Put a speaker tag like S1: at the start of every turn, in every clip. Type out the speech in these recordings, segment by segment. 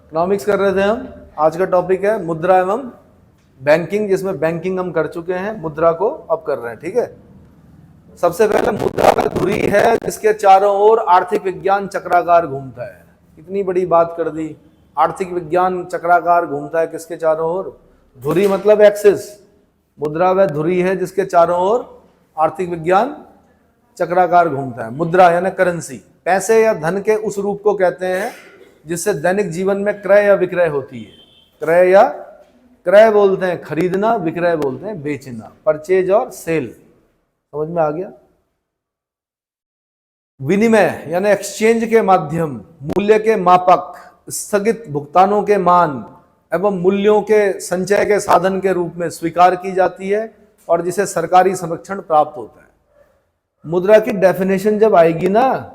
S1: Economics कर रहे थे हम। आज का टॉपिक है मुद्रा एवं बैंकिंग, जिसमें बैंकिंग हम कर चुके हैं, मुद्रा को अब कर रहे हैं। ठीक है, सबसे पहले मुद्रा वह धुरी है जिसके चारों ओर आर्थिक विज्ञान चक्राकार घूमता है। इतनी बड़ी बात कर दी, आर्थिक विज्ञान चक्राकार घूमता है किसके चारों ओर? धुरी मतलब एक्सिस। मुद्रा वह धुरी है जिसके चारों ओर आर्थिक विज्ञान चक्राकार घूमता है। मुद्रा यानी करेंसी, पैसे या धन के उस रूप को कहते हैं जिससे दैनिक जीवन में क्रय या विक्रय होती है। क्रय या क्रय बोलते हैं खरीदना, विक्रय बोलते हैं बेचना, परचेज और सेल। समझ में आ गया? विनिमय यानी एक्सचेंज के माध्यम, मूल्य के मापक, स्थगित भुगतानों के मान एवं मूल्यों के संचय के साधन के रूप में स्वीकार की जाती है और जिसे सरकारी संरक्षण प्राप्त होता है। मुद्रा की डेफिनेशन जब आएगी ना,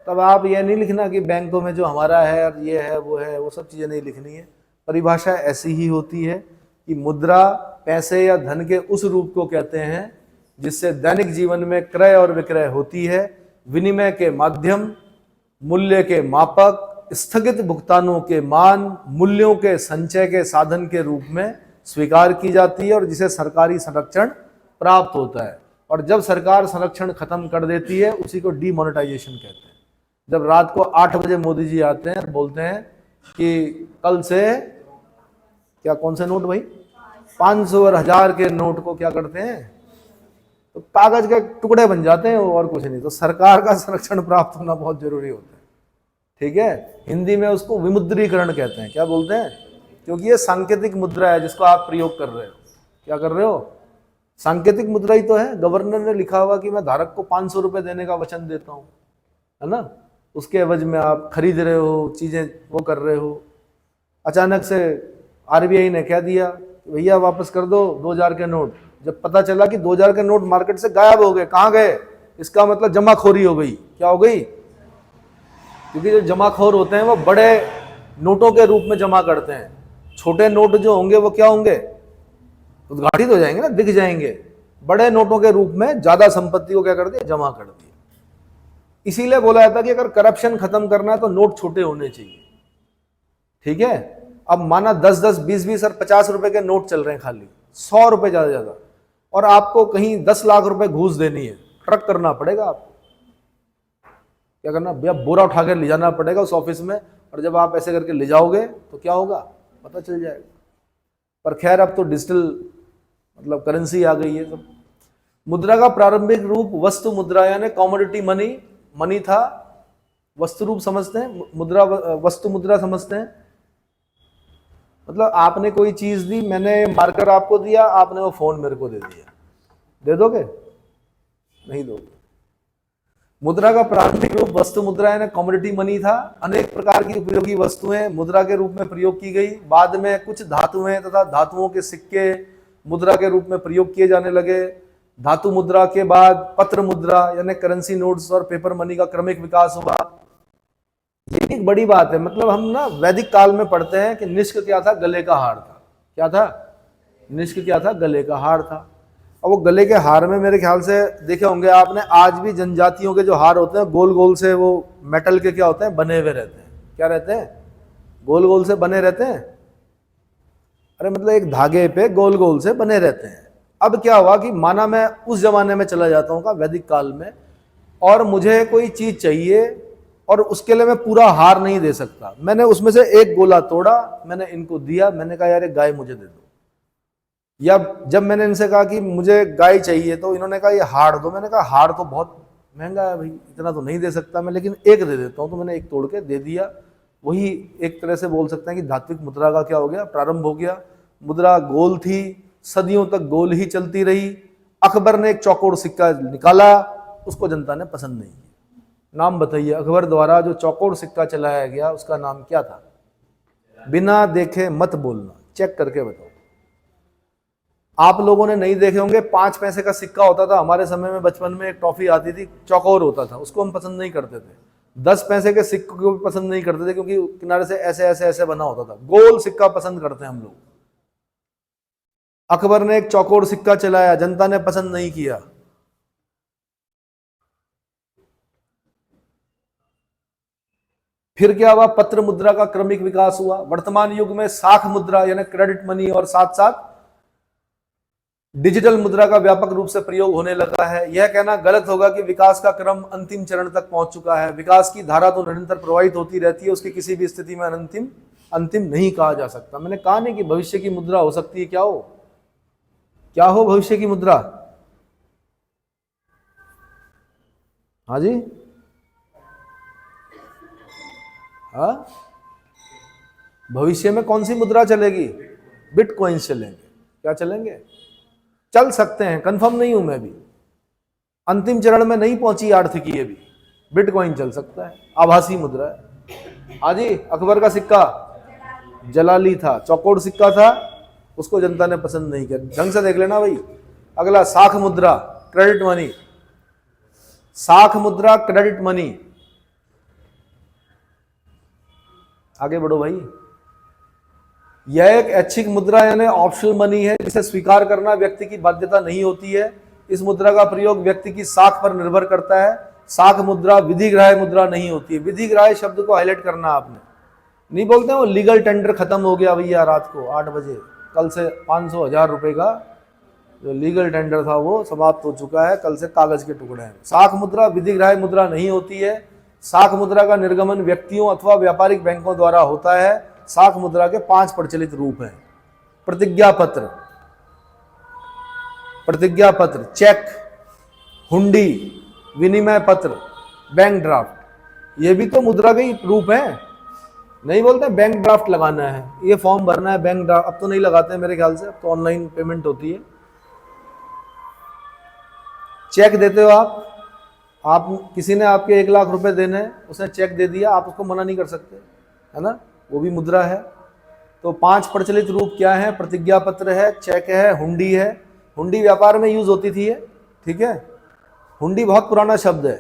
S1: तब आप यह नहीं लिखना कि बैंकों में जो हमारा है और ये है वो सब चीजें नहीं लिखनी है। परिभाषा ऐसी ही होती है कि मुद्रा पैसे या धन के उस रूप को कहते हैं जिससे दैनिक जीवन में क्रय और विक्रय होती है, विनिमय के माध्यम, मूल्य के मापक, स्थगित भुगतानों के मान, मूल्यों के संचय के साधन के रूप में स्वीकार की जाती है और जिसे सरकारी संरक्षण प्राप्त होता है। और जब सरकार संरक्षण खत्म कर देती है उसी को डीमोनेटाइजेशन कहते हैं। जब रात को 8 बजे मोदी जी आते हैं, बोलते हैं कि कल से क्या, कौन से नोट भाई, 500 और 1000 के नोट को क्या करते हैं, तो कागज के टुकड़े बन जाते हैं और कुछ नहीं। तो सरकार का संरक्षण प्राप्त होना बहुत जरूरी होता है। ठीक है, हिंदी में उसको विमुद्रीकरण कहते हैं। क्या बोलते हैं? क्योंकि ये सांकेतिक मुद्रा है जिसको आप प्रयोग कर रहे हो। क्या कर रहे हो? सांकेतिक मुद्रा ही तो है। गवर्नर ने लिखा हुआ कि मैं धारक को 500 रुपए देने का वचन देता हूं, है ना, उसके एवज में आप खरीद रहे हो, चीजें वो कर रहे हो। अचानक से आरबीआई ने कह दिया भैया वापस कर दो 2000 के नोट। जब पता चला कि 2000 के नोट मार्केट से गायब हो गए, कहाँ गए, इसका मतलब जमाखोरी हो गई। क्या हो गई? क्योंकि जो जमाखोर होते हैं वो बड़े नोटों के रूप में जमा करते हैं। छोटे नोट जो होंगे वो क्या होंगे, उद्घाटित हो जाएंगे ना, दिख जाएंगे। बड़े नोटों के रूप में ज्यादा संपत्ति को क्या कर दिया, जमा कर दिया। इसीलिए बोला जाता है कि अगर करप्शन खत्म करना है तो नोट छोटे होने चाहिए। ठीक है, अब माना 10-10, 20-20 और 50 रुपए के नोट चल रहे हैं, खाली 100 रुपए ज्यादा, और आपको कहीं 10 लाख रुपए घूस देनी है, ट्रक करना पड़ेगा आपको। क्या करना भैया, बोरा उठा कर ले जाना पड़ेगा उस ऑफिस में, और जब आप ऐसे करके ले जाओगे तो क्या होगा पता चल जाएगा। पर खैर अब तो डिजिटल मतलब करेंसी आ गई है सब। मुद्रा का प्रारंभिक रूप वस्तु मुद्रा यानी कॉमोडिटी मनी था। वस्तु रूप समझते हैं, मुद्रा वस्तु मुद्रा समझते हैं। मतलब आपने कोई चीज दी, मैंने मार्कर आपको दिया, आपने वो फोन मेरे को दे दिया, दे दोगे? नहीं दोगे। मुद्रा का प्रारंभिक रूप वस्तु मुद्रा यानी कॉमोडिटी मनी था। अनेक प्रकार की उपयोगी वस्तुएं मुद्रा के रूप में प्रयोग की गई। बाद में कुछ धातुएं तथा धातुओं के सिक्के मुद्रा के रूप में प्रयोग किए जाने लगे। धातु मुद्रा के बाद पत्र मुद्रा यानी करेंसी नोट्स और पेपर मनी का क्रमिक विकास हुआ। ये एक बड़ी बात है। मतलब हम ना वैदिक काल में पढ़ते हैं कि निष्क क्या था, गले का हार था। क्या था? निष्क क्या था, गले का हार था। और वो गले के हार में मेरे ख्याल से देखे होंगे आपने, आज भी जनजातियों के जो हार होते हैं गोल गोल से, वो मेटल के क्या होते हैं, बने हुए रहते हैं। क्या रहते हैं? गोल गोल से बने रहते हैं। अरे मतलब एक धागे पे गोल गोल से बने रहते हैं। अब क्या हुआ कि माना मैं उस जमाने में चला जाता हूँ का, वैदिक काल में, और मुझे कोई चीज चाहिए और उसके लिए मैं पूरा हार नहीं दे सकता। मैंने उसमें से एक गोला तोड़ा, मैंने इनको दिया, मैंने कहा यार ये गाय मुझे दे दो। या जब मैंने इनसे कहा कि मुझे गाय चाहिए तो इन्होंने कहा ये हार दो। मैंने कहा हार तो बहुत महंगा है भाई, इतना तो नहीं दे सकता मैं, लेकिन एक दे देता हूँ। तो मैंने एक तोड़ के दे दिया। वही एक तरह से बोल सकते हैं कि धात्विक मुद्रा का क्या हो गया, प्रारंभ हो गया। मुद्रा गोल थी, सदियों तक गोल ही चलती रही। अकबर ने एक चौकोर सिक्का निकाला, उसको जनता ने पसंद नहीं किया। नाम बताइए, अकबर द्वारा जो चौकोर सिक्का चलाया गया उसका नाम क्या था? बिना देखे मत बोलना, चेक करके बताओ। आप लोगों ने नहीं देखे होंगे, 5 पैसे का सिक्का होता था हमारे समय में, बचपन में एक टॉफी आती थी, चौकोर होता था, उसको हम पसंद नहीं करते थे। 10 पैसे के सिक्के को भी पसंद नहीं करते थे क्योंकि किनारे से ऐसे ऐसे ऐसे बना होता था। गोल सिक्का पसंद करते हैं हम लोग। अकबर ने एक चौकोर सिक्का चलाया, जनता ने पसंद नहीं किया। फिर क्या हुआ, पत्र मुद्रा का क्रमिक विकास हुआ। वर्तमान युग में साख मुद्रा यानी क्रेडिट मनी और साथ साथ डिजिटल मुद्रा का व्यापक रूप से प्रयोग होने लगा है। यह कहना गलत होगा कि विकास का क्रम अंतिम चरण तक पहुंच चुका है। विकास की धारा तो निरंतर प्रवाहित होती रहती है, उसकी किसी भी स्थिति में अंतिम नहीं कहा जा सकता। मैंने कहा नहीं कि भविष्य की मुद्रा हो सकती है, क्या हो भविष्य की मुद्रा। हाँ जी, हाँ, भविष्य में कौन सी मुद्रा चलेगी? बिटकॉइन चलेंगे। क्या चलेंगे? चल सकते हैं, कंफर्म नहीं हूं मैं भी, अंतिम चरण में नहीं पहुंची आर्थिकी, ये भी बिटकॉइन चल सकता है, आभासी मुद्रा है। हाँ जी, अकबर का सिक्का जलाली था, चौकोर सिक्का था, उसको जनता ने पसंद नहीं किया। ढंग से देख लेना भाई। अगला साख मुद्रा, क्रेडिट मनी, साख मुद्रा क्रेडिट मनी। आगे बढ़ो भाई। यह एक ऐच्छिक मुद्रा यानी ऑप्शनल मनी है, जिसे स्वीकार करना व्यक्ति की बाध्यता नहीं होती है। इस मुद्रा का प्रयोग व्यक्ति की साख पर निर्भर करता है। साख मुद्रा विधिग्राह्य मुद्रा नहीं होती है। विधिग्राह्य शब्द को हाईलाइट करना आपने, नहीं बोलते वो लीगल टेंडर खत्म हो गया भैया रात को 8 बजे, कल से 500,000 रुपए का जो लीगल टेंडर था वो समाप्त हो चुका है, कल से कागज के टुकड़े हैं। साख मुद्रा विधिग्राह्य मुद्रा नहीं होती है। साख मुद्रा का निर्गमन व्यक्तियों अथवा व्यापारिक बैंकों द्वारा होता है। साख मुद्रा के 5 प्रचलित रूप हैं। प्रतिज्ञा पत्र, चेक, हुंडी, विनिमय पत्र, बैंक ड्राफ्ट। ये भी तो मुद्रा के ही रूप हैं। नहीं बोलते बैंक ड्राफ्ट लगाना है, ये फॉर्म भरना है, बैंक ड्राफ्ट। अब तो नहीं लगाते हैं मेरे ख्याल से, अब तो ऑनलाइन पेमेंट होती है। चेक देते हो आप किसी ने आपके 1 लाख रुपए देने हैं, उसने चेक दे दिया, आप उसको मना नहीं कर सकते, है ना, वो भी मुद्रा है। तो 5 प्रचलित रूप क्या है? प्रतिज्ञा पत्र है, चेक है, हुंडी है। हुंडी व्यापार में यूज होती थी, ठीक है, हुंडी बहुत पुराना शब्द है।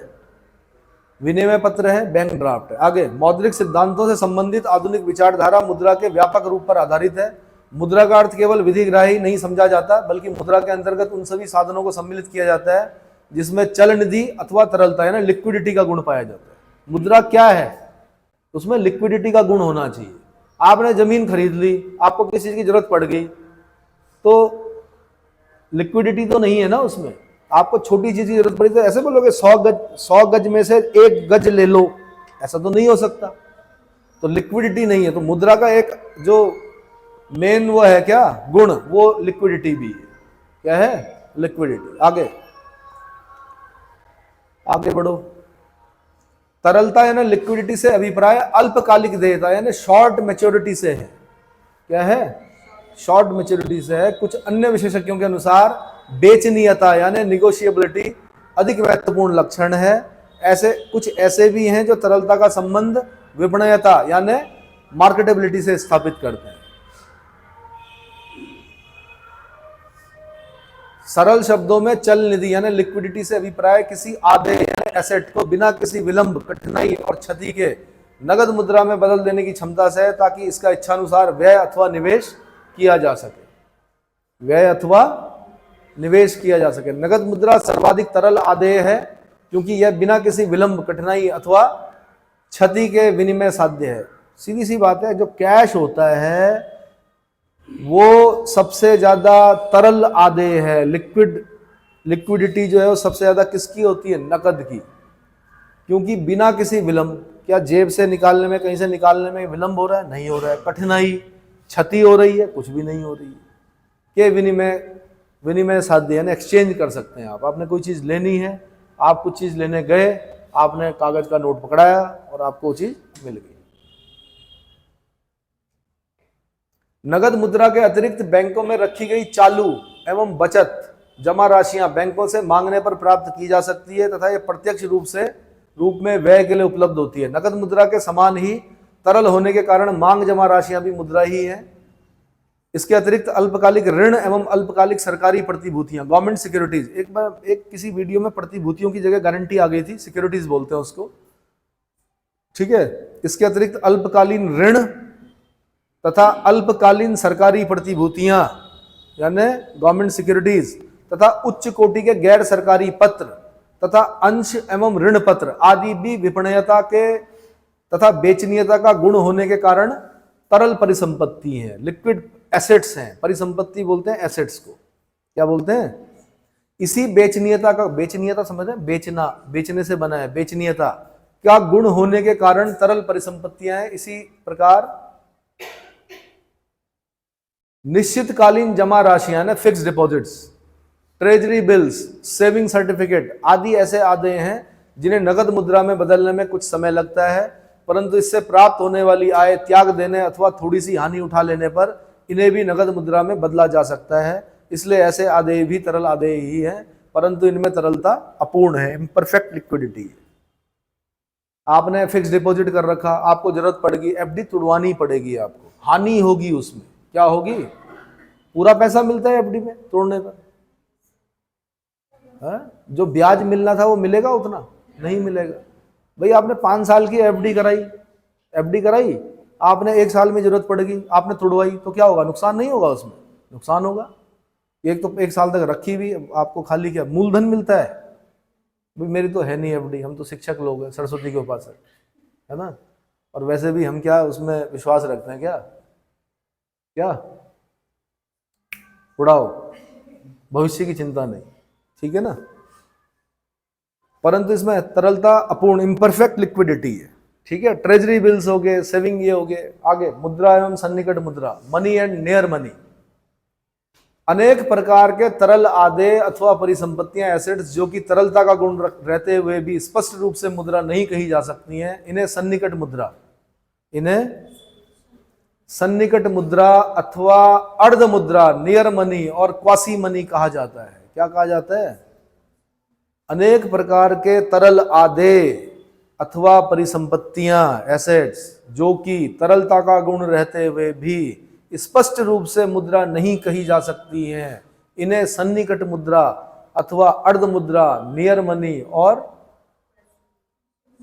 S1: विनिमय पत्र है, बैंक ड्राफ्ट है। आगे, मौद्रिक सिद्धांतों से संबंधित आधुनिक विचारधारा मुद्रा के व्यापक रूप पर आधारित है। मुद्रा का अर्थ केवल विधिग्राही नहीं समझा जाता, बल्कि मुद्रा के अंतर्गत उन सभी साधनों को सम्मिलित किया जाता है जिसमें चल निधि अथवा तरलता यानी लिक्विडिटी का गुण पाया जाता है। मुद्रा क्या है? उसमें लिक्विडिटी का गुण होना चाहिए। आपने जमीन खरीद ली, आपको किसी चीज की जरूरत पड़ गई, तो लिक्विडिटी तो नहीं है ना उसमें। आपको छोटी चीज की जरूरत पड़ी तो ऐसे बोलोगे 100 गज में से 1 गज ले लो, ऐसा तो नहीं हो सकता। तो लिक्विडिटी नहीं है। तो मुद्रा का एक जो मेन वो है क्या गुण, वो लिक्विडिटी भी है। क्या है? लिक्विडिटी। आगे बढ़ो। तरलता यानी लिक्विडिटी से अभिप्राय अल्पकालिक देयता यानी शॉर्ट मैच्योरिटी से है। क्या है? शॉर्ट मैच्योरिटी से है। कुछ अन्य विशेषज्ञों के अनुसार बेचनीयता यानी निगोशिएबिलिटी अधिक महत्वपूर्ण लक्षण है। ऐसे कुछ ऐसे भी हैं जो तरलता का संबंध विपणयता यानी मार्केटेबिलिटी से स्थापित करते हैं। सरल शब्दों में चल निधि यानी लिक्विडिटी से अभिप्राय किसी आदेय यानी एसेट को बिना किसी विलंब, कठिनाई और क्षति के नगद मुद्रा में बदल देने की क्षमता से है, ताकि इसका इच्छानुसार व्यय अथवा निवेश किया जा सके। नगद मुद्रा सर्वाधिक तरल आदेय है, क्योंकि यह बिना किसी विलंब, कठिनाई अथवा क्षति के विनिमय साध्य है। सीधी सी बात है, जो कैश होता है वो सबसे ज्यादा तरल आदेय है। लिक्विडिटी जो है वो सबसे ज्यादा किसकी होती है? नकद की। क्योंकि बिना किसी विलंब, क्या जेब से निकालने में, कहीं से निकालने में विलंब हो रहा है? नहीं हो रहा है। कठिनाई, क्षति हो रही है? कुछ भी नहीं हो रही है। के विनिमय साध्य यानी एक्सचेंज कर सकते हैं आप। आपने कोई चीज लेनी है, आप कुछ चीज लेने गए, आपने कागज का नोट पकड़ाया और आपको वो चीज मिल गई। नगद मुद्रा के अतिरिक्त बैंकों में रखी गई चालू एवं बचत जमा राशियां बैंकों से मांगने पर प्राप्त की जा सकती है तथा यह प्रत्यक्ष रूप में व्यय के लिए उपलब्ध होती है। नगद मुद्रा के समान ही तरल होने के कारण मांग जमा राशियां भी मुद्रा ही है। इसके अतिरिक्त अल्पकालिक ऋण एवं अल्पकालिक सरकारी प्रतिभूतियां, गवर्नमेंट सिक्योरिटीज, एक किसी वीडियो में प्रतिभूतियों की जगह गारंटी आ गई थी, सिक्योरिटीज बोलते हैं उसको, ठीक है। इसके अतिरिक्त अल्पकालीन ऋण तथा अल्पकालीन सरकारी प्रतिभूतियां यानी गवर्नमेंट सिक्योरिटीज तथा उच्च कोटि के गैर सरकारी पत्र तथा अंश एवं ऋण पत्र आदि भी विपणयता के तथा बेचनीयता का गुण होने के कारण तरल परिसंपत्ति है, लिक्विड एसेट्स हैं। परिसंपत्ति बोलते हैं एसेट्स को, क्या बोलते हैं? इसी बेचनीयता का, बेचनीयता समझ रहे हैं, बेचना, बेचने से बना है, बेचनीयता क्या गुण होने के कारण तरल परिसंपत्तियां हैं। इसी प्रकार निश्चितकालीन जमा राशियां ना, fix deposits, treasury bills, saving certificate आदि ऐसे आदेय हैं जिन्हें नगद मुद्रा में बदलने में कुछ समय लगता है, परंतु इससे प्राप्त होने वाली आय त्याग देने अथवा थोड़ी सी हानि उठा लेने पर इन्हें भी नगद मुद्रा में बदला जा सकता है। इसलिए ऐसे आदेय भी तरल आदेय ही है, परंतु इनमें तरलता अपूर्ण है, इम्परफेक्ट लिक्विडिटी है। आपने फिक्स डिपॉजिट कर रखा, आपको जरूरत पड़ेगी, एफडी तुड़वानी पड़ेगी, आपको हानि होगी, उसमें क्या होगी? पूरा पैसा मिलता है एफडी में तोड़ने पर, जो ब्याज मिलना था वो मिलेगा? उतना नहीं मिलेगा। भाई आपने 5 साल की एफडी कराई, आपने 1 साल में जरूरत पड़ेगी, आपने तुड़वाई, तो क्या होगा? नुकसान नहीं होगा? उसमें नुकसान होगा। एक तो 1 साल तक रखी भी, आपको खाली क्या मूलधन मिलता है? भाई मेरी तो है नहीं एफडी, हम तो शिक्षक लोग हैं, सरस्वती के उपासक, है ना, और वैसे भी हम क्या उसमें विश्वास रखते हैं? क्या उड़ाओ, भविष्य की चिंता नहीं, ठीक है ना। परंतु इसमें तरलता अपूर्ण, इम्परफेक्ट लिक्विडिटी है, ठीक है। ट्रेजरी बिल्स हो गए, सेविंग ये हो गए। आगे मुद्रा एवं सन्निकट मुद्रा, मनी एंड नियर मनी। अनेक प्रकार के तरल आदेय अथवा परिसंपत्तियां, एसेट्स जो कि तरलता का गुण रहते हुए भी स्पष्ट रूप से मुद्रा नहीं कही जा सकती हैं, इन्हें सन्निकट मुद्रा अथवा अर्ध मुद्रा, नियर मनी और क्वासी मनी कहा जाता है। क्या कहा जाता है? अनेक प्रकार के तरल आदेय अथवा परिसंपत्तियां, एसेट्स जो कि तरलता का गुण रहते हुए भी स्पष्ट रूप से मुद्रा नहीं कही जा सकती हैं, इन्हें सन्निकट मुद्रा अथवा अर्ध मुद्रा, नियर मनी और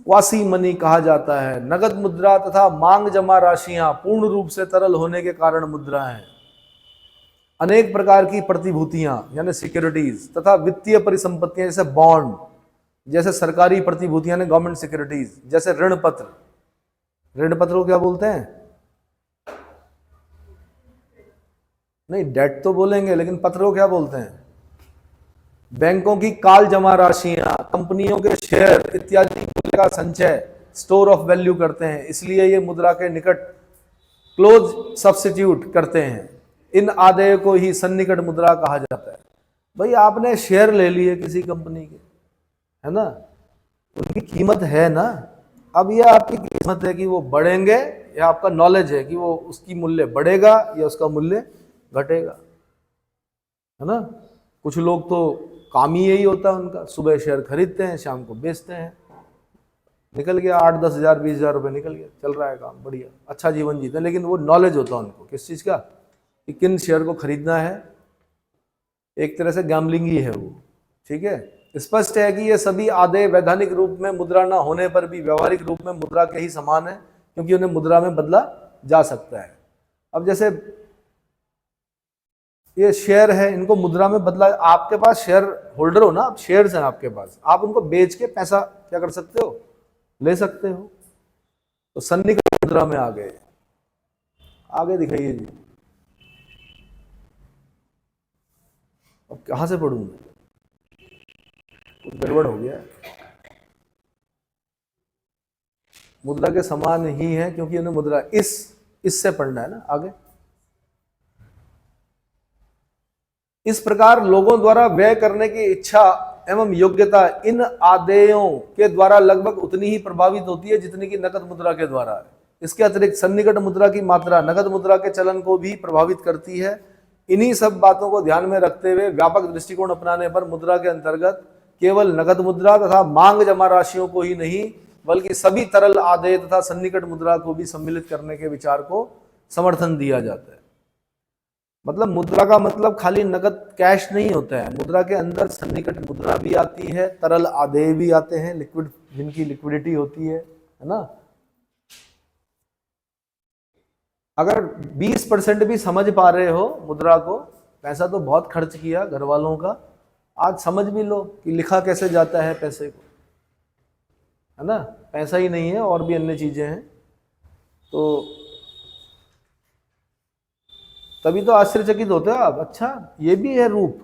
S1: क्वासी मनी कहा जाता है। नगद मुद्रा तथा मांग जमा राशियां पूर्ण रूप से तरल होने के कारण मुद्रा हैं। अनेक प्रकार की प्रतिभूतियां यानी सिक्योरिटीज तथा वित्तीय परिसंपत्तियां जैसे बॉन्ड, जैसे सरकारी प्रतिभूतियां ने गवर्नमेंट सिक्योरिटीज, जैसे ऋण पत्र को क्या बोलते हैं? नहीं, डेट तो बोलेंगे, लेकिन पत्र को क्या बोलते हैं? बैंकों की काल जमा राशियां, कंपनियों के शेयर इत्यादि मूल्य का संचय, स्टोर ऑफ वैल्यू करते हैं, इसलिए ये मुद्रा के निकट क्लोज सब्स्टिट्यूट करते हैं। इन आदेय को ही सन्निकट मुद्रा कहा जाता है। भाई आपने शेयर ले लिए किसी कंपनी के, है ना, उनकी कीमत है ना, अब यह आपकी कीमत है कि वो बढ़ेंगे, या आपका नॉलेज है कि वो उसकी मूल्य बढ़ेगा या उसका मूल्य घटेगा, है ना। कुछ लोग तो काम ही यही होता है उनका, सुबह शेयर खरीदते हैं, शाम को बेचते हैं, निकल गया 8-10 हज़ार 20 हज़ार रुपये निकल गया, चल रहा है काम, बढ़िया, अच्छा जीवन जीते हैं। लेकिन वो नॉलेज होता है उनको किस चीज़ का, कि किन शेयर को खरीदना है। एक तरह से गैम्बलिंग ही है वो, ठीक है। स्पष्ट है कि ये सभी आदेय वैधानिक रूप में मुद्रा न होने पर भी व्यवहारिक रूप में मुद्रा के ही समान है, क्योंकि उन्हें मुद्रा में बदला जा सकता है। अब जैसे ये शेयर है, इनको मुद्रा में बदला, आपके पास शेयर होल्डर हो ना, आप शेयर्स हैं आपके पास, आप उनको बेच के पैसा क्या कर सकते हो? ले सकते हो। तो सन्निकट मुद्रा में आ गए। आगे दिखाइए जी। अब कहां से पढ़ूं मैं, कुछ गड़बड़ हो गया। मुद्रा के समान ही है, क्योंकि उन्हें मुद्रा इससे पढ़ना है ना आगे। इस प्रकार लोगों द्वारा व्यय करने की इच्छा एवं योग्यता इन आदेयों के द्वारा लगभग उतनी ही प्रभावित होती है जितनी कि नकद मुद्रा के द्वारा है। इसके अतिरिक्त सन्निकट मुद्रा की मात्रा नकद मुद्रा के चलन को भी प्रभावित करती है। इन्हीं सब बातों को ध्यान में रखते हुए व्यापक दृष्टिकोण अपनाने पर मुद्रा के अंतर्गत केवल नकद मुद्रा तथा मांग जमा राशियों को ही नहीं, बल्कि सभी तरल आदेय तथा सन्निकट मुद्रा को भी सम्मिलित करने के विचार को समर्थन दिया जाता है। मतलब मुद्रा का मतलब खाली नकद कैश नहीं होता है, मुद्रा के अंदर सन्निकट मुद्रा भी आती है, तरल आदेय भी आते हैं, लिक्विड, जिनकी लिक्विडिटी होती है ना। अगर 20% भी समझ पा रहे हो मुद्रा को, पैसा तो बहुत खर्च किया घर वालों का, आज समझ भी लो कि लिखा कैसे जाता है पैसे को, है ना, पैसा ही नहीं है और भी अन्य चीजें हैं। तो तभी तो आश्चर्यचकित होते हो आप, अच्छा ये भी है रूप।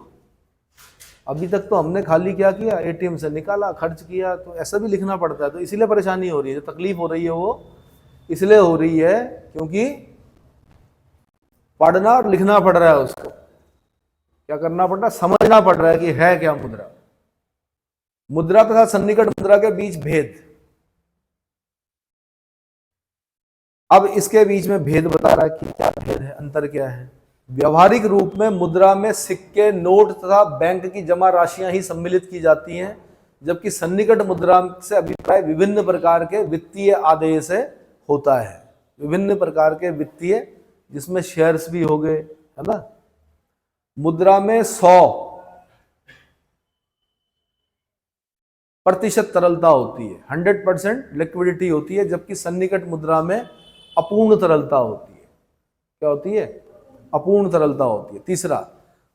S1: अभी तक तो हमने खाली क्या किया, एटीएम से निकाला, खर्च किया, तो ऐसा भी लिखना पड़ता है। तो इसीलिए परेशानी हो रही है, जो तकलीफ हो रही है वो इसलिए हो रही है क्योंकि पढ़ना और लिखना पड़ रहा है, उसको क्या करना पड़ रहा है, समझना पड़ रहा है कि है क्या मुद्रा। मुद्रा तथा सन्निकट मुद्रा के बीच भेद। अब इसके बीच में भेद बता रहा है कि क्या भेद है, अंतर क्या है। व्यवहारिक रूप में मुद्रा में सिक्के, नोट तथा बैंक की जमा राशियां ही सम्मिलित की जाती हैं, जबकि सन्निकट मुद्रा से अभिप्राय विभिन्न प्रकार के वित्तीय आदेय से होता है। विभिन्न प्रकार के वित्तीय, जिसमें शेयर्स भी हो गए, है ना। मुद्रा में 100% तरलता होती है, 100% लिक्विडिटी होती है, जबकि सन्निकट मुद्रा में अपूर्ण तरलता होती है। क्या होती है, अपूर्ण तरलता होती है। तीसरा,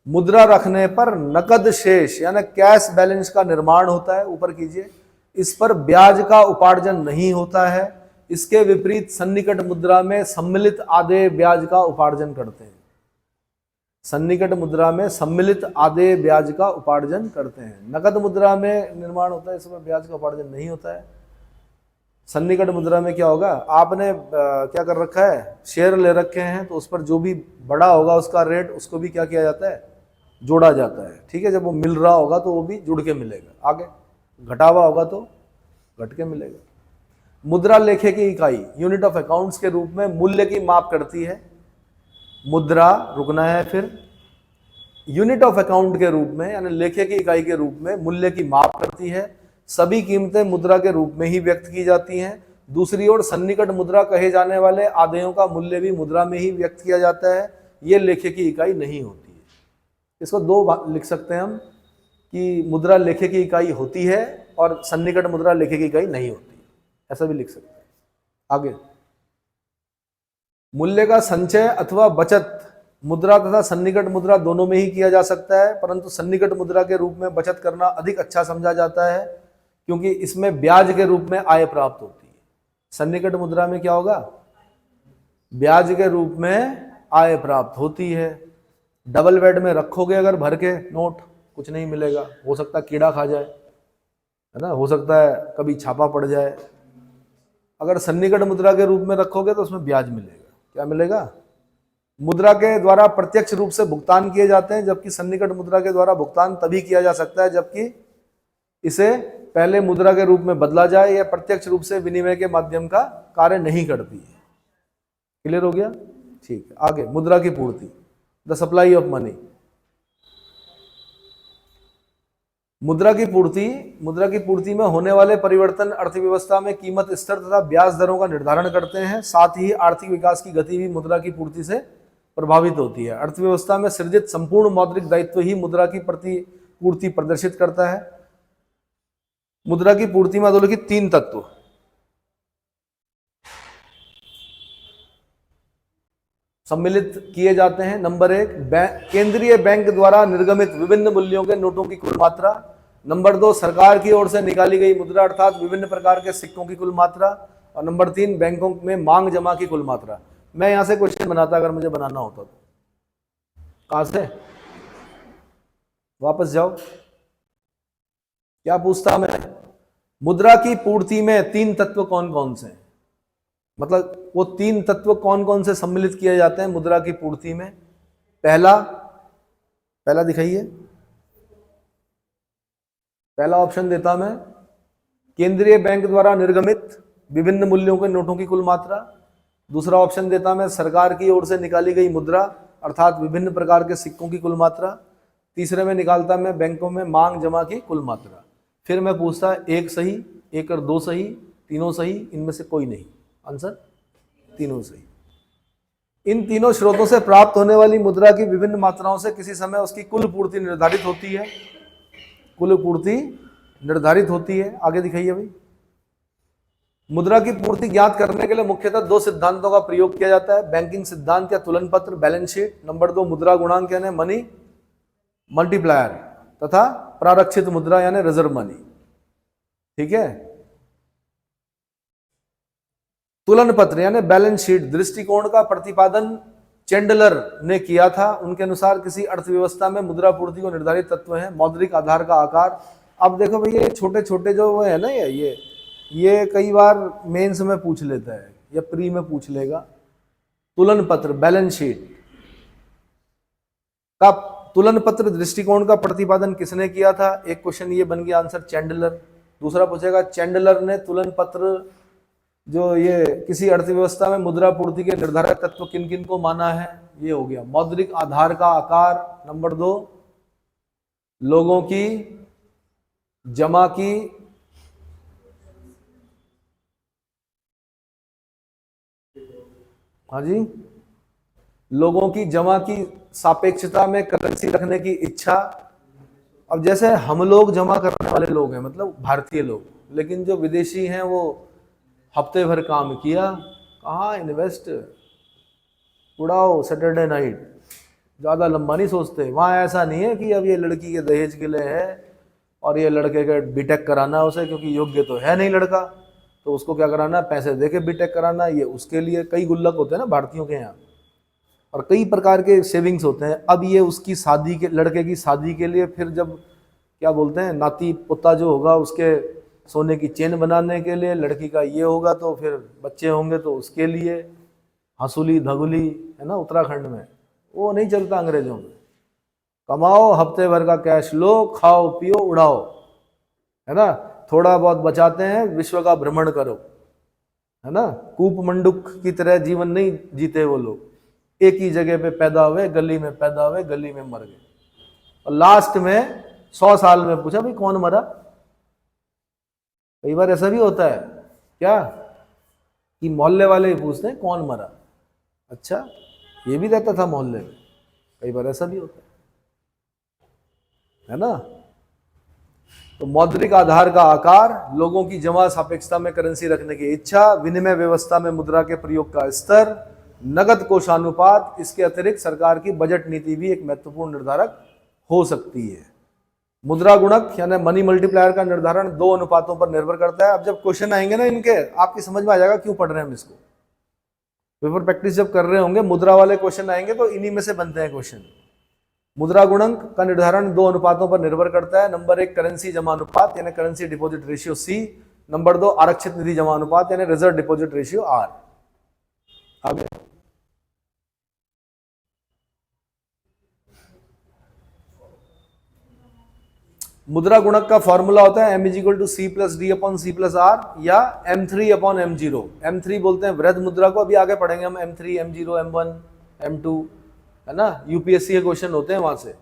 S1: मुद्रा रखने पर नकद शेष यानी कैश बैलेंस का निर्माण होता है, ऊपर कीजिए, इस पर ब्याज का उपार्जन नहीं होता है। इसके विपरीत सन्निकट मुद्रा में सम्मिलित आदेय ब्याज का उपार्जन करते हैं। सन्निकट मुद्रा में सम्मिलित आदेय ब्याज का उपार्जन करते हैं। नकद मुद्रा में निर्माण होता है, इस पर ब्याज का उपार्जन नहीं होता है। सन्निकट मुद्रा में क्या होगा, आपने क्या कर रखा है, शेयर ले रखे हैं, तो उस पर जो भी बड़ा होगा उसका रेट, उसको भी क्या किया जाता है, जोड़ा जाता है। ठीक है, जब वो मिल रहा होगा तो वो भी जुड़ के मिलेगा, आगे घटा हुआ होगा तो घट के मिलेगा। मुद्रा लेखे की इकाई यूनिट ऑफ अकाउंट्स के रूप में मूल्य की माप करती है। मुद्रा, रुकना है, फिर यूनिट ऑफ अकाउंट के रूप में यानी लेखे की इकाई के रूप में मूल्य की माप करती है। सभी कीमतें मुद्रा के रूप में ही व्यक्त की जाती हैं। दूसरी ओर सन्निकट मुद्रा कहे जाने वाले आदेयों का मूल्य भी मुद्रा में ही व्यक्त किया जाता है, ये लेखे की इकाई नहीं होती है। इसको दो लिख सकते हैं हम कि मुद्रा लेखे की इकाई होती है और सन्निकट मुद्रा लेखे की इकाई नहीं होती, ऐसा भी लिख सकते हैं। आगे, मूल्य का संचय अथवा बचत मुद्रा तथा सन्निकट मुद्रा दोनों में ही किया जा सकता है, परंतु सन्निकट मुद्रा के रूप में बचत करना अधिक अच्छा समझा जाता है, क्योंकि इसमें ब्याज के रूप में आय प्राप्त होती है। सन्निकट मुद्रा में क्या होगा, ब्याज के रूप में आय प्राप्त होती है। डबल बेड में रखोगे अगर भर के नोट, कुछ नहीं मिलेगा, हो सकता है कीड़ा खा जाए, है ना, हो सकता है कभी छापा पड़ जाए। अगर सन्निकट मुद्रा के रूप में रखोगे तो उसमें ब्याज मिलेगा। क्या मिलेगा, मुद्रा के द्वारा प्रत्यक्ष रूप से भुगतान किए जाते हैं, जबकि सन्निकट मुद्रा के द्वारा भुगतान तभी किया जा सकता है जबकि इसे पहले मुद्रा के रूप में बदला जाए या प्रत्यक्ष रूप से विनिमय के माध्यम का कार्य नहीं करती है। क्लियर हो गया, ठीक है। आगे, मुद्रा की पूर्ति, द सप्लाई ऑफ मनी। मुद्रा की पूर्ति में होने वाले परिवर्तन अर्थव्यवस्था में कीमत स्तर तथा ब्याज दरों का निर्धारण करते हैं। साथ ही आर्थिक विकास की गति भी मुद्रा की पूर्ति से प्रभावित होती है। अर्थव्यवस्था में सृजित संपूर्ण मौद्रिक दायित्व ही मुद्रा की पूर्ति प्रदर्शित करता है। मुद्रा की पूर्ति में अधोलिखित 3 तत्व सम्मिलित किए जाते हैं। नंबर 1, केंद्रीय बैंक द्वारा निर्गमित विभिन्न मूल्यों के नोटों की कुल मात्रा। नंबर 2, सरकार की ओर से निकाली गई मुद्रा अर्थात विभिन्न प्रकार के सिक्कों की कुल मात्रा। और नंबर 3, बैंकों में मांग जमा की कुल मात्रा। मैं यहां से क्वेश्चन बनाता अगर मुझे बनाना होता तो। कहां से, वापस जाओ, क्या पूछता मैं, मुद्रा की पूर्ति में 3 तत्व कौन कौन से हैं, मतलब वो 3 तत्व कौन कौन से सम्मिलित किए जाते हैं मुद्रा की पूर्ति में। पहला दिखाइए, पहला ऑप्शन देता मैं, केंद्रीय बैंक द्वारा निर्गमित विभिन्न मूल्यों के नोटों की कुल मात्रा। दूसरा ऑप्शन देता मैं, सरकार की ओर से निकाली गई मुद्रा अर्थात विभिन्न प्रकार के सिक्कों की कुल मात्रा। तीसरे में निकालता मैं बैंकों में मांग जमा की कुल मात्रा। फिर मैं पूछता 1 सही, 1 और 2 सही, तीनों सही, इनमें से कोई नहीं। आंसर तीनों सही। इन तीनों स्रोतों से प्राप्त होने वाली मुद्रा की विभिन्न मात्राओं से किसी समय उसकी कुल पूर्ति निर्धारित होती है। कुल पूर्ति निर्धारित होती है। आगे दिखाइए भाई। मुद्रा की पूर्ति ज्ञात करने के लिए मुख्यतः 2 सिद्धांतों का प्रयोग किया जाता है, बैंकिंग सिद्धांत या तुलन पत्र, बैलेंस शीट। नंबर 2, मुद्रा गुणांक यानी मनी मल्टीप्लायर तथा प्रारक्षित मुद्रा यानी रिजर्व मनी। ठीक है, तुलन पत्र यानी बैलेंस शीट दृष्टिकोण का प्रतिपादन चैंडलर ने किया था। उनके अनुसार किसी अर्थव्यवस्था में मुद्रापूर्ति को निर्धारित तत्व है मौद्रिक आधार का आकार। अब देखो भैया ये छोटे छोटे जो वो है ना, ये कई बार मेंस में पूछ लेता है या प्री में पूछ लेगा। तुलन पत्र बैलेंस शीट का तुलन पत्र दृष्टिकोण का प्रतिपादन किसने किया था? एक क्वेश्चन ये बन गया आंसर चैंडलर। दूसरा पूछेगा चैंडलर ने तुलन पत्र जो ये किसी अर्थव्यवस्था में मुद्रापूर्ति के निर्धारक तत्व किन किन को माना है? ये हो गया मौद्रिक आधार का आकार, नंबर 2 लोगों की जमा की हाँ जी लोगों की जमा की सापेक्षता में करेंसी रखने की इच्छा। अब जैसे हम लोग जमा करने वाले लोग हैं, मतलब भारतीय लोग, लेकिन जो विदेशी हैं वो हफ्ते भर काम किया, कहाँ इन्वेस्ट, उड़ाओ सैटरडे नाइट, ज़्यादा लंबा नहीं सोचते। वहाँ ऐसा नहीं है कि अब ये लड़की के दहेज के लिए है और ये लड़के का बीटेक कराना है उसे, क्योंकि योग्य तो है नहीं लड़का, तो उसको क्या कराना है, पैसे दे के बीटेक कराना। ये उसके लिए कई गुल्लक होते हैं ना भारतीयों के यहाँ, और कई प्रकार के सेविंग्स होते हैं। अब ये उसकी शादी के, लड़के की शादी के लिए, फिर जब क्या बोलते हैं नाती पोता जो होगा उसके सोने की चेन बनाने के लिए, लड़की का ये होगा तो फिर बच्चे होंगे तो उसके लिए, हंसुली धगुली है ना उत्तराखंड में, वो नहीं चलता अंग्रेजों में। कमाओ हफ्ते भर का कैश लो, खाओ पियो उड़ाओ, है ना, थोड़ा बहुत बचाते हैं, विश्व का भ्रमण करो, है ना। कूप मंडूक की तरह जीवन नहीं जीते वो लोग, एक ही जगह पे पैदा हुए, गली में पैदा हुए, गली में मर गए, और लास्ट में 100 साल में पूछा भाई कौन मरा। कई बार ऐसा भी होता है क्या कि मोहल्ले वाले ही पूछते हैं कौन मरा, अच्छा ये भी रहता था मोहल्ले में, कई बार ऐसा भी होता है ना। तो मौद्रिक आधार का आकार, लोगों की जमा सापेक्षता में करेंसी रखने की इच्छा, विनिमय व्यवस्था में मुद्रा के प्रयोग का स्तर, नगद कोषानुपात, इसके अतिरिक्त सरकार की बजट नीति भी एक महत्वपूर्ण निर्धारक हो सकती है। मुद्रा गुणक यानी मनी मल्टीप्लायर का निर्धारण 2 अनुपातों पर निर्भर करता है। अब जब क्वेश्चन आएंगे ना इनके, आपकी समझ में आ जाएगा क्यों पढ़ रहे हैं हम इसको। पेपर प्रैक्टिस जब कर रहे होंगे, मुद्रा वाले क्वेश्चन आएंगे तो इन्हीं में से बनते हैं क्वेश्चन। मुद्रा गुणक का निर्धारण 2 अनुपातों पर निर्भर करता है। नंबर 1 करेंसी जमा अनुपात यानी currency deposit ratio C, number 2 आरक्षित निधि जमा अनुपात यानी रिजर्व डिपॉजिट रेशियो R। आगे मुद्रा गुणक का फॉर्मूला होता है m=c+d/c+r या m3/m0। m3 बोलते हैं वृहद मुद्रा को, अभी आगे पढ़ेंगे हम m3, m0, m1, m2, है ना, यूपीएससी के क्वेश्चन होते हैं वहां से।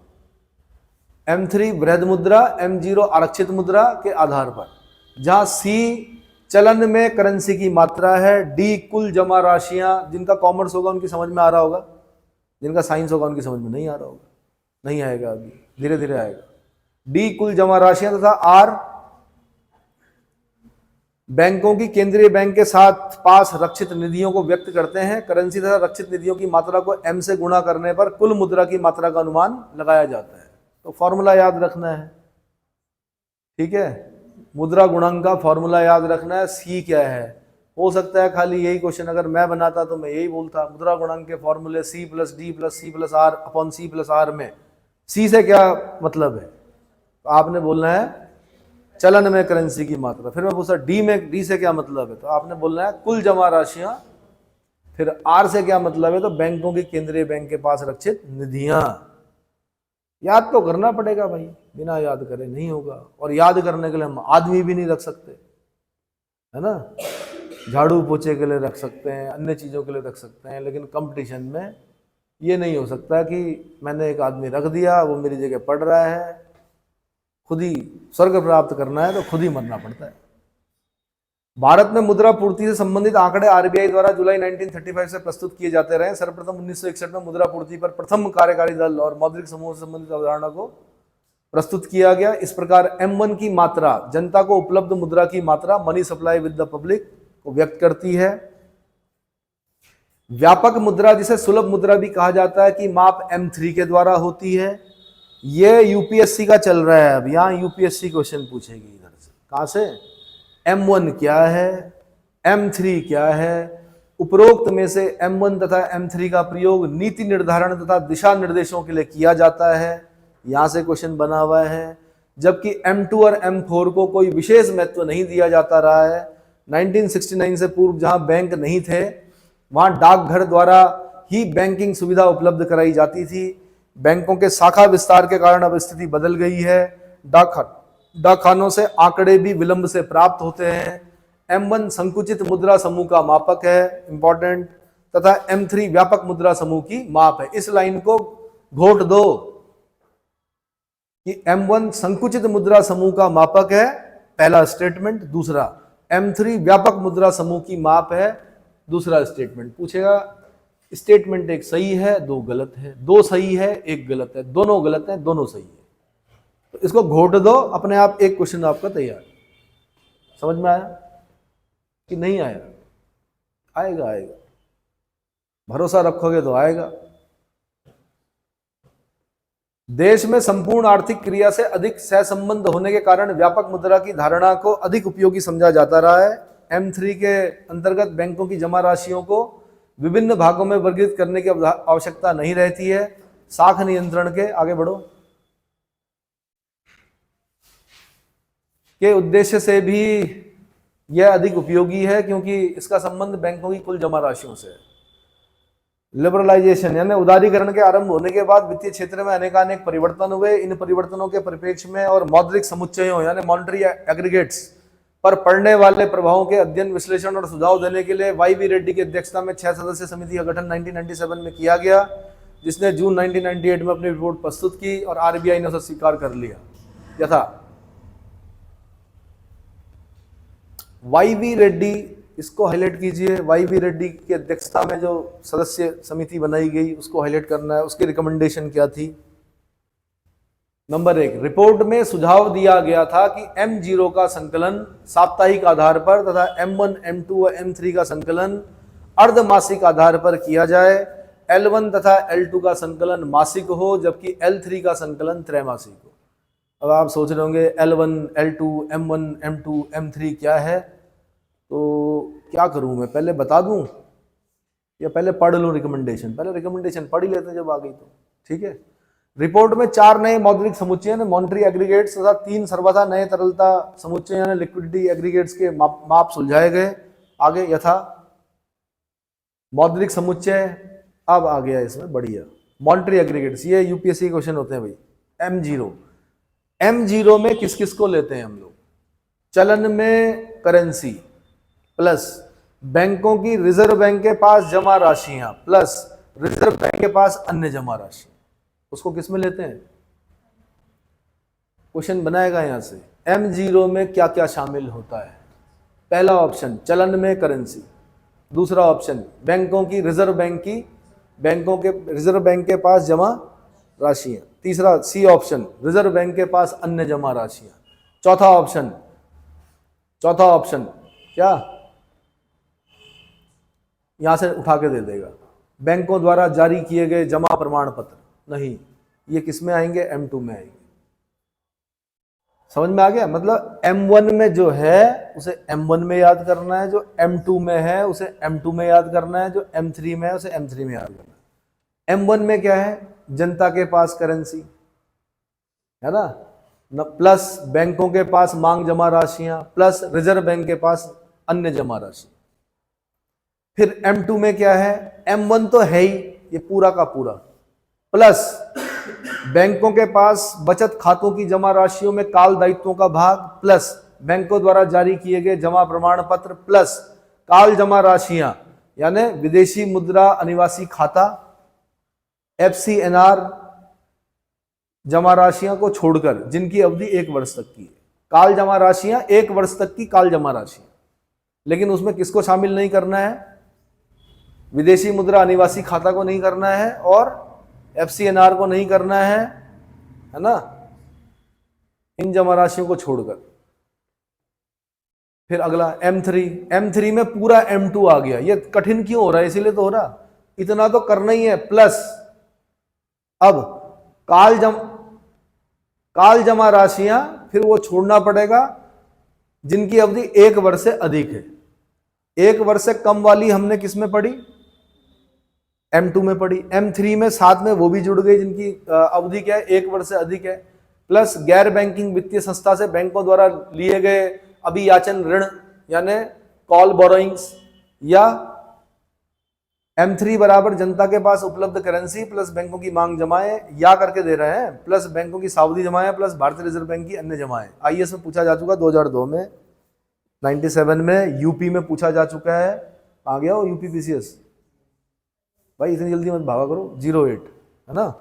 S1: m3 वृहद मुद्रा, m0 आरक्षित मुद्रा के आधार पर, जहां c चलन में करेंसी की मात्रा है, d कुल जमा राशियां, जिनका कॉमर्स होगा उनकी समझ में आ रहा होगा, जिनका साइंस होगा उनकी समझ में नहीं आ रहा होगा, नहीं आएगा, अभी धीरे धीरे आएगा। डी कुल जमा राशियां तथा आर बैंकों की केंद्रीय बैंक के साथ पास रक्षित निधियों को व्यक्त करते हैं। करेंसी तथा रक्षित निधियों की मात्रा को m से गुणा करने पर कुल मुद्रा की मात्रा का अनुमान लगाया जाता है। तो फॉर्मूला याद रखना है, ठीक है, मुद्रा गुणांक का फॉर्मूला याद रखना है। सी क्या है, हो सकता है खाली यही क्वेश्चन अगर मैं बनाता तो मैं यही बोलता, मुद्रा गुणांक के फॉर्मूले C+D+C+R/C+R में सी से क्या मतलब है, तो आपने बोलना है चलन में करेंसी की मात्रा। फिर मैं पूछा डी से क्या मतलब है, तो आपने बोलना है कुल जमा राशियां। फिर आर से क्या मतलब है, तो बैंकों की केंद्रीय बैंक के पास रक्षित निधियां। याद तो करना पड़ेगा भाई, बिना याद करे नहीं होगा। और याद करने के लिए हम आदमी भी नहीं रख सकते, है ना, झाड़ू पोछे के लिए रख सकते हैं, अन्य चीजों के लिए रख सकते हैं, लेकिन कंपटीशन में ये नहीं हो सकता कि मैंने एक आदमी रख दिया, वो मेरी जगह पढ़ रहा है। खुद ही स्वर्ग प्राप्त करना है तो खुद ही मरना पड़ता है। भारत में मुद्रा पूर्ति से संबंधित आंकड़े आरबीआई द्वारा जुलाई 1935 से प्रस्तुत किए जाते रहे। सर्वप्रथम 1961 में मुद्रा पूर्ति पर प्रथम कार्यकारी दल और मौद्रिक समूह से संबंधित अवधारणा को प्रस्तुत किया गया। इस प्रकार M1 की मात्रा जनता को उपलब्ध मुद्रा की मात्रा, money supply with the public, को व्यक्त करती है। व्यापक मुद्रा जिसे सुलभ मुद्रा भी कहा जाता है की माप M3 के द्वारा होती है। ये यूपीएससी का चल रहा है, अब यहाँ यूपीएससी क्वेश्चन पूछेगी इधर से, कहां से, M1 क्या है, M3 क्या है? उपरोक्त में से M1 तथा M3 का प्रयोग नीति निर्धारण तथा दिशा निर्देशों के लिए किया जाता है। यहां से क्वेश्चन बना हुआ है। जबकि M2 और M4 को कोई विशेष महत्व नहीं दिया जाता रहा है। 1969 से पूर्व जहां बैंक नहीं थे, वहां डाकघर द्वारा ही बैंकिंग सुविधा उपलब्ध कराई जाती थी। बैंकों के शाखा विस्तार के कारण अब स्थिति बदल गई है। डाकखानों से आंकड़े भी विलंब से प्राप्त होते हैं। M1 संकुचित मुद्रा समूह का मापक है, इंपॉर्टेंट, तथा M3 व्यापक मुद्रा समूह की माप है। इस लाइन को घोट दो कि M1 संकुचित मुद्रा समूह का मापक है, पहला स्टेटमेंट। दूसरा, M3 व्यापक मुद्रा समूह की माप है, दूसरा स्टेटमेंट। पूछेगा स्टेटमेंट एक सही है, दो गलत है, दो सही है, एक गलत है, दोनों गलत है, दोनों सही है। तो इसको घोट दो, अपने आप एक क्वेश्चन आपका तैयार। समझ में आया कि नहीं आया? आएगा आएगा, भरोसा रखोगे तो आएगा। देश में संपूर्ण आर्थिक क्रिया से अधिक सहसंबंध होने के कारण व्यापक मुद्रा की धारणा को अधिक उपयोगी समझा जाता रहा है। M3 के अंतर्गत बैंकों की जमा राशियों को विभिन्न भागों में वर्गीकृत करने की आवश्यकता नहीं रहती है। साख नियंत्रण के, आगे बढ़ो, के उद्देश्य से भी यह अधिक उपयोगी है, क्योंकि इसका संबंध बैंकों की कुल जमा राशियों से है। लिबरलाइजेशन यानी उदारीकरण के आरंभ होने के बाद वित्तीय क्षेत्र में अनेकानेक परिवर्तन हुए। इन परिवर्तनों के परिप्रेक्ष्य में और मौद्रिक समुच्चयों यानी मॉनेटरी एग्रीगेट्स पर पड़ने वाले प्रभावों के अध्ययन, विश्लेषण और सुझाव देने के लिए वाई रेड्डी की अध्यक्षता में 6 सदस्यीय समिति का गठन 1997 में किया गया, जिसने जून 1998 में अपनी रिपोर्ट प्रस्तुत की और आरबीआई ने उसे स्वीकार कर लिया। यथा वाई रेड्डी, इसको हाईलाइट कीजिए। वाई रेड्डी की अध्यक्षता में जो सदस्य समिति बनाई गई उसको हाईलाइट करना है। उसकी रिकमेंडेशन क्या थी? नंबर 1, रिपोर्ट में सुझाव दिया गया था कि M0 का संकलन साप्ताहिक आधार पर तथा M1, M2 और M3 का संकलन अर्धमासिक आधार पर किया जाए। L1 तथा L2 का संकलन मासिक हो, जबकि L3 का संकलन त्रैमासिक हो। अब आप सोच रहे होंगे L1, L2, M1, M2, M3 क्या है, तो क्या करूं मैं? पहले बता दूं या पहले पढ़ लूं रिकमेंडेशन? पहले रिकमेंडेशन पढ़ ही लेते हैं जब आ गई तो, ठीक है। रिपोर्ट में 4 नए मौद्रिक समुच्चय मॉनेटरी एग्रीगेट्स तथा 3 सर्वथा नए तरलता समुच्चय यानी लिक्विडिटी एग्रीगेट्स के माप सुलझाए गए। आगे यथा मौद्रिक समुच्चय, अब आ गया इसमें बढ़िया मॉनेटरी एग्रीगेट्स, ये यूपीएससी क्वेश्चन होते हैं भाई। M0 में किस किस को लेते हैं हम लोग? चलन में करेंसी प्लस बैंकों की रिजर्व बैंक के पास जमा राशियां प्लस रिजर्व बैंक के पास अन्य जमा राशि, उसको किस में लेते हैं? क्वेश्चन बनाएगा यहां से। M0 में क्या क्या शामिल होता है? पहला ऑप्शन चलन में करेंसी, दूसरा ऑप्शन बैंकों की रिजर्व बैंक के पास जमा राशियां, तीसरा सी ऑप्शन रिजर्व बैंक के पास अन्य जमा राशियां, चौथा ऑप्शन क्या यहां से उठा के दे देगा, बैंकों द्वारा जारी किए गए जमा प्रमाण पत्र। नहीं, ये किस में आएंगे? M2 में आएंगे। समझ में आ गया? मतलब M1 में जो है उसे M1 में याद करना है, जो M2 में है उसे M2 में याद करना है, जो M3 में है उसे M3 में याद करना है। M1 में क्या है? जनता के पास करेंसी है ना, प्लस बैंकों के पास मांग जमा राशियां प्लस रिजर्व बैंक के पास अन्य जमा राशि। फिर M2 में क्या है? M1 तो है ही ये पूरा का पूरा, प्लस बैंकों के पास बचत खातों की जमा राशियों में काल दायित्वों का भाग प्लस बैंकों द्वारा जारी किए गए जमा प्रमाण पत्र प्लस काल जमा राशियां यानी विदेशी मुद्रा अनिवासी खाता FCNR जमा राशियां को छोड़कर जिनकी अवधि 1 वर्ष तक की है। काल जमा राशियां 1 वर्ष तक की काल जमा राशियां, लेकिन उसमें किसको शामिल नहीं करना है? विदेशी मुद्रा अनिवासी खाता को नहीं करना है और FCNR को नहीं करना है ना, इन जमा राशियों को छोड़कर। फिर अगला M3 में पूरा M2 आ गया। ये कठिन क्यों हो रहा है? इसीलिए तो हो रहा, इतना तो करना ही है। प्लस अब काल जमा राशियां फिर वो छोड़ना पड़ेगा जिनकी अवधि 1 वर्ष से अधिक है। 1 वर्ष से कम वाली हमने किस में पढ़ी? M2 में पढ़ी। M3 में साथ में वो भी जुड़ गई जिनकी अवधि क्या है, 1 वर्ष से अधिक है। प्लस गैर बैंकिंग वित्तीय संस्था से बैंकों द्वारा लिए गए अभियाचन ऋण यानी कॉल बोरोइंग्स, या M3 बराबर जनता के पास उपलब्ध करेंसी प्लस बैंकों की मांग जमाएं या करके दे रहे हैं, प्लस बैंकों की सावधि जमाएं प्लस भारतीय रिजर्व बैंक की अन्य जमाएं। आईएएस में पूछा जा चुका 2002 में, 97 में, यूपी में पूछा जा चुका है। आ गया हो यूपी पीसीएस भाई, इतनी जल्दी मत भागा करो। 08 है ना,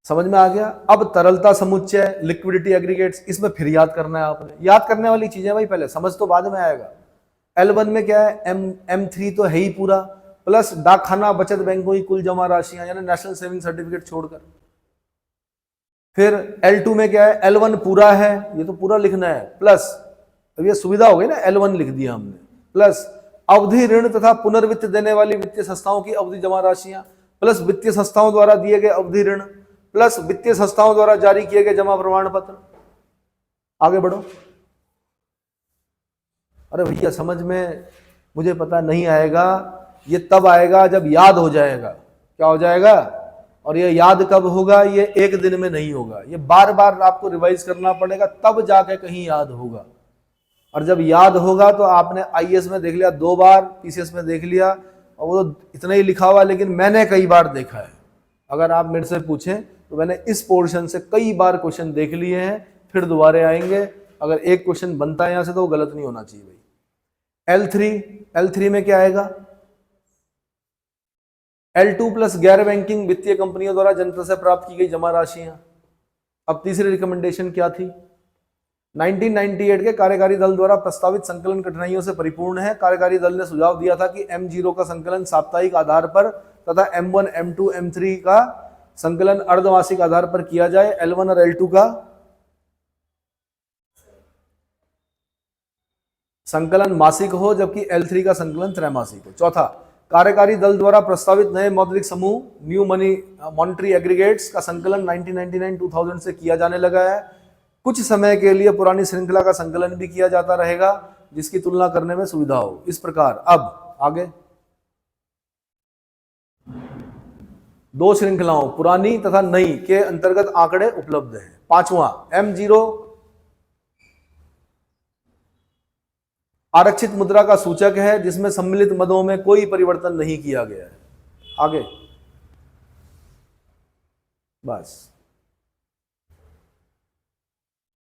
S1: समझ में आ गया। अब तरलता समुच्चय, लिक्विडिटी एग्रीगेट्स, इसमें फिर याद करना है आपने। याद करने वाली चीजें भाई, पहले समझ तो बाद में आएगा। L1 में क्या है, M3 तो है ही पूरा, प्लस डाकखाना बचत बैंकों की कुल जमा राशियां यानी नेशनल सेविंग सर्टिफिकेट छोड़कर। फिर L2 में क्या है, L1 पूरा है, ये तो पूरा लिखना है, प्लस अब ये सुविधा हो गई ना, L1 लिख दिया हमने, प्लस अवधि ऋण तथा पुनर्वित्त देने वाली वित्तीय संस्थाओं की अवधि जमा राशियां, प्लस वित्तीय संस्थाओं द्वारा दिए गए अवधि ऋण, प्लस वित्तीय संस्थाओं द्वारा जारी किए गए जमा प्रमाण पत्र। आगे बढ़ो। अरे भैया समझ में मुझे पता नहीं आएगा, ये तब आएगा जब याद हो जाएगा। क्या हो जाएगा? और ये याद कब होगा? ये एक दिन में नहीं होगा, ये बार बार आपको रिवाइज करना पड़ेगा, तब जाके कहीं याद होगा। और जब याद होगा तो आपने आईएएस में देख लिया 2 बार, पीसीएस में देख लिया, और वो तो इतना ही लिखा हुआ, लेकिन मैंने कई बार देखा है। अगर आप मेरे से पूछें तो मैंने इस पोर्शन से कई बार क्वेश्चन देख लिए हैं, फिर दोबारे आएंगे। अगर एक क्वेश्चन बनता है यहां से तो वो गलत नहीं होना चाहिए भाई। L3 में क्या आएगा? L2 प्लस गैर बैंकिंग वित्तीय कंपनियों द्वारा जनता से प्राप्त की गई जमा राशियां। अब तीसरी रिकमेंडेशन क्या थी? 1998 के कार्यकारी दल द्वारा प्रस्तावित संकलन कठिनाइयों से परिपूर्ण है। कार्यकारी दल ने सुझाव दिया था कि M0 का संकलन साप्ताहिक आधार पर तथा M1, M2, M3 का संकलन अर्धमासिक आधार पर किया जाए। L1 और L2 का संकलन मासिक हो, जबकि L3 का संकलन त्रैमासिक हो। चौथा, कार्यकारी दल द्वारा प्रस्तावित नए मौद्रिक समूह न्यू मनी मॉनेटरी एग्रीगेट्स का संकलन 1999-2000 से किया जाने लगा है। कुछ समय के लिए पुरानी श्रृंखला का संकलन भी किया जाता रहेगा, जिसकी तुलना करने में सुविधा हो। इस प्रकार अब आगे 2 श्रृंखलाओं पुरानी तथा नई के अंतर्गत आंकड़े उपलब्ध हैं। पांचवा, M0 आरक्षित मुद्रा का सूचक है, जिसमें सम्मिलित मदों में कोई परिवर्तन नहीं किया गया है। आगे बस।